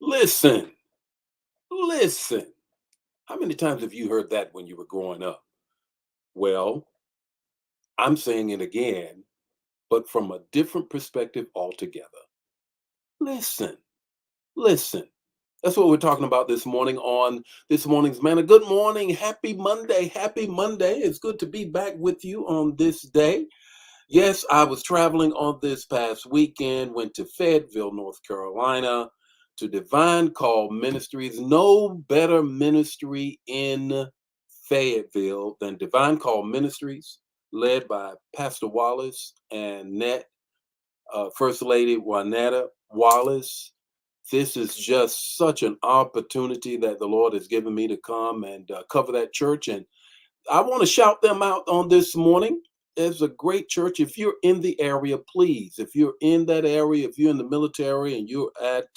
Listen, listen. How many times have you heard that when you were growing up? Well, I'm saying it again, but from a different perspective altogether. Listen, listen. That's what we're talking about this morning on this morning's Manna. Good morning. Happy Monday. Happy Monday. It's good to be back with you on this day. Yes, I was traveling on this past weekend, went to Fayetteville, North Carolina, to Divine Call Ministries. No better ministry in Fayetteville than Divine Call Ministries, led by Pastor Wallace and First Lady Juanetta Wallace. This is just such an opportunity that the Lord has given me to come and cover that church. And I want to shout them out on this morning. It's a great church. If you're in the area, please, if you're in that area, if you're in the military and you're at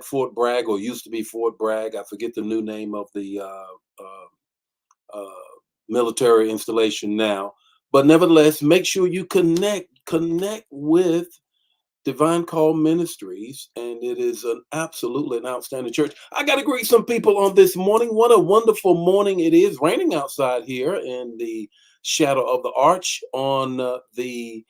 Fort Bragg, or used to be Fort Bragg, I forget the new name of the uh, military installation now. But nevertheless, make sure you connect with Divine Call Ministries, and it is an absolutely an outstanding church. I got to greet some people on this morning. What a wonderful morning it is! Raining outside here in the shadow of the arch on the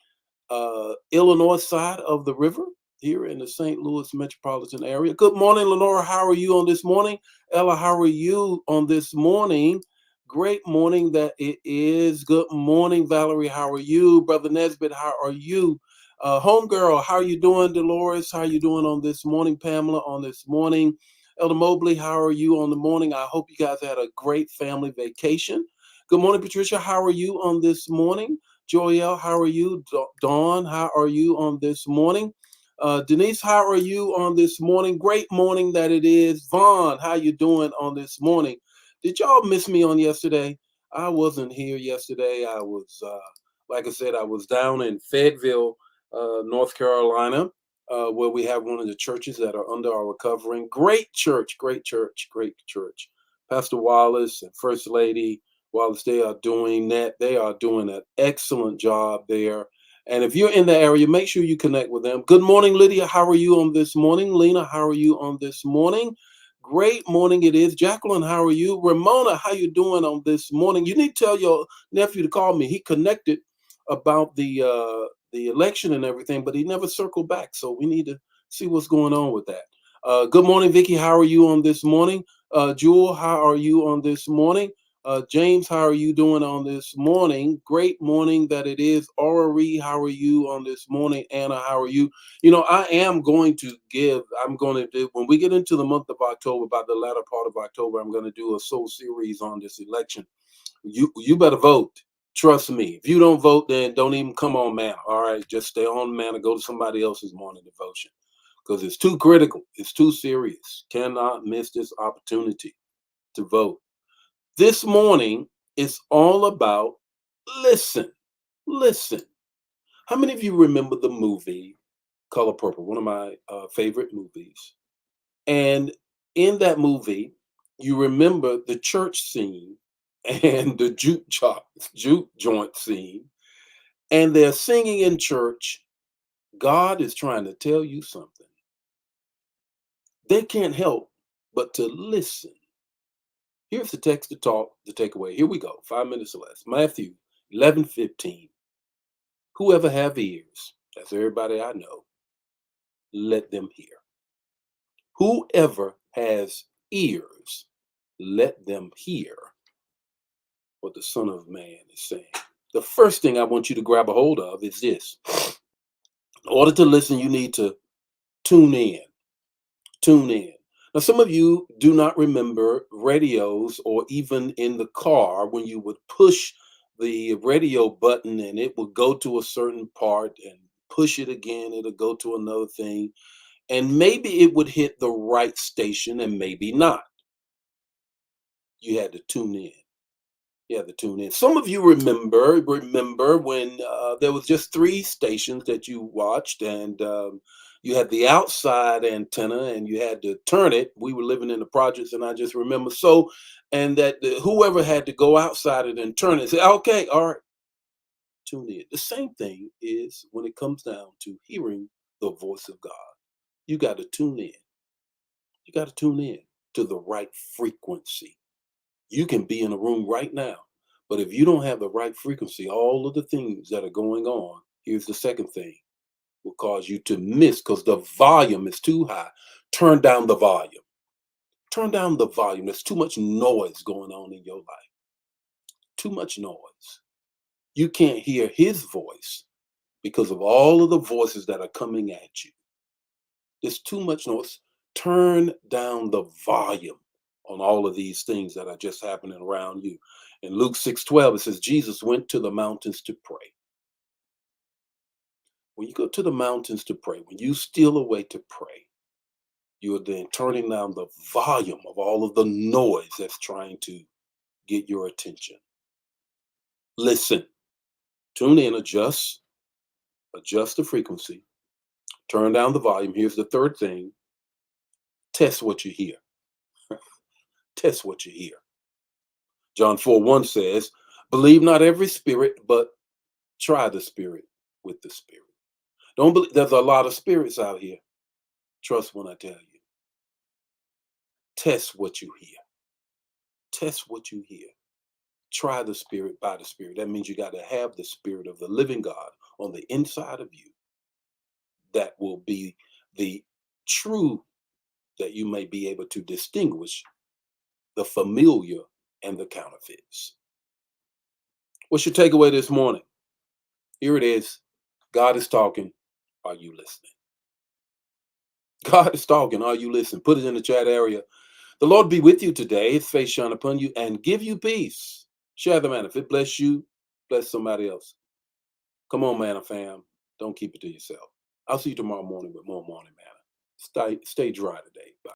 Illinois side of the river here in the St. Louis metropolitan area. Good morning, Lenora. How are you on this morning? Ella, how are you on this morning? Great morning that it is. Good morning, Valerie. How are you? Brother Nesbitt, how are you? Homegirl, how are you doing? Dolores, how are you doing on this morning? Pamela, on this morning. Elder Mobley, how are you on the morning? I hope you guys had a great family vacation. Good morning, Patricia. How are you on this morning? Joel, how are you? Dawn, how are you on this morning? Denise, how are you on this morning? Great morning that it is. Vaughn, how you doing on this morning? Did y'all miss me on yesterday? I wasn't here yesterday. I was, like I said, I was down in Fayetteville, North Carolina, where we have one of the churches that are under our covering. Great church, great church, great church. Pastor Wallace and First Lady Wallace, they are doing that. They are doing an excellent job there. And if you're in the area, make sure you connect with them. Good morning, Lydia. How are you on this morning? Lena, how are you on this morning? Great morning it is. Jacqueline, how are you? Ramona, how you doing on this morning? You need to tell your nephew to call me. He connected about the election and everything, but he never circled back. So we need to see what's going on with that. Good morning, Vicky. How are you on this morning? Jewel, how are you on this morning? James, how are you doing on this morning? Great morning that it is. Ori, how are you on this morning? Anna, how are you? You know, I'm going to do, when we get into the month of October, about the latter part of October, I'm going to do a soul series on this election. You better vote. Trust me. If you don't vote, then don't even come on Manna. All right, just stay on Manna. Go to somebody else's morning devotion because it's too critical. It's too serious. Cannot miss this opportunity to vote. This morning is all about listen, listen. How many of you remember the movie Color Purple? One of my favorite movies. And in that movie, you remember the church scene and the juke joint scene, and they're singing in church. God is trying to tell you something. They can't help but to listen. Here's the text to talk, the takeaway. Here we go. 5 minutes or less. Matthew 11:15. Whoever have ears, that's everybody I know, let them hear. Whoever has ears, let them hear what the Son of Man is saying. The first thing I want you to grab a hold of is this. In order to listen, you need to tune in. Tune in. Now, some of you do not remember radios, or even in the car when you would push the radio button and it would go to a certain part and push it again, it'll go to another thing. And maybe it would hit the right station and maybe not. You had to tune in. You had to tune in. Some of you remember when there was just three stations that you watched, and you had the outside antenna, and you had to turn it. We were living in the projects, and I just remember so, and that whoever had to go outside it and turn it, say, "Okay, all right, tune in." The same thing is when it comes down to hearing the voice of God. You got to tune in. You got to tune in to the right frequency. You can be in a room right now, but if you don't have the right frequency, all of the things that are going on, here's the second thing, will cause you to miss because the volume is too high. Turn down the volume. Turn down the volume. There's too much noise going on in your life. Too much noise. You can't hear his voice because of all of the voices that are coming at you. There's too much noise. Turn down the volume on all of these things that are just happening around you. In Luke 6:12, it says Jesus went to the mountains to pray. When you go to the mountains to pray, when you steal away to pray, you are then turning down the volume of all of the noise that's trying to get your attention. Listen, tune in, adjust the frequency, turn down the volume. Here's the third thing, test what you hear. Test what you hear. John 4:1 says, believe not every spirit, but try the spirit with the spirit. Don't believe there's a lot of spirits out here. Trust when I tell you. Test what you hear. Test what you hear. Try the spirit by the spirit. That means you got to have the spirit of the living God on the inside of you. That will be the true, that you may be able to distinguish the familiar and the counterfeits. What's your takeaway this morning? Here it is. God is talking. Are you listening? God is talking. Are you listening? Put it in the chat area. The Lord be with you today. His face shine upon you and give you peace. Share the man. If it bless you, bless somebody else. Come on, Manna fam. Don't keep it to yourself. I'll see you tomorrow morning with more morning manna. Stay dry today. Bye.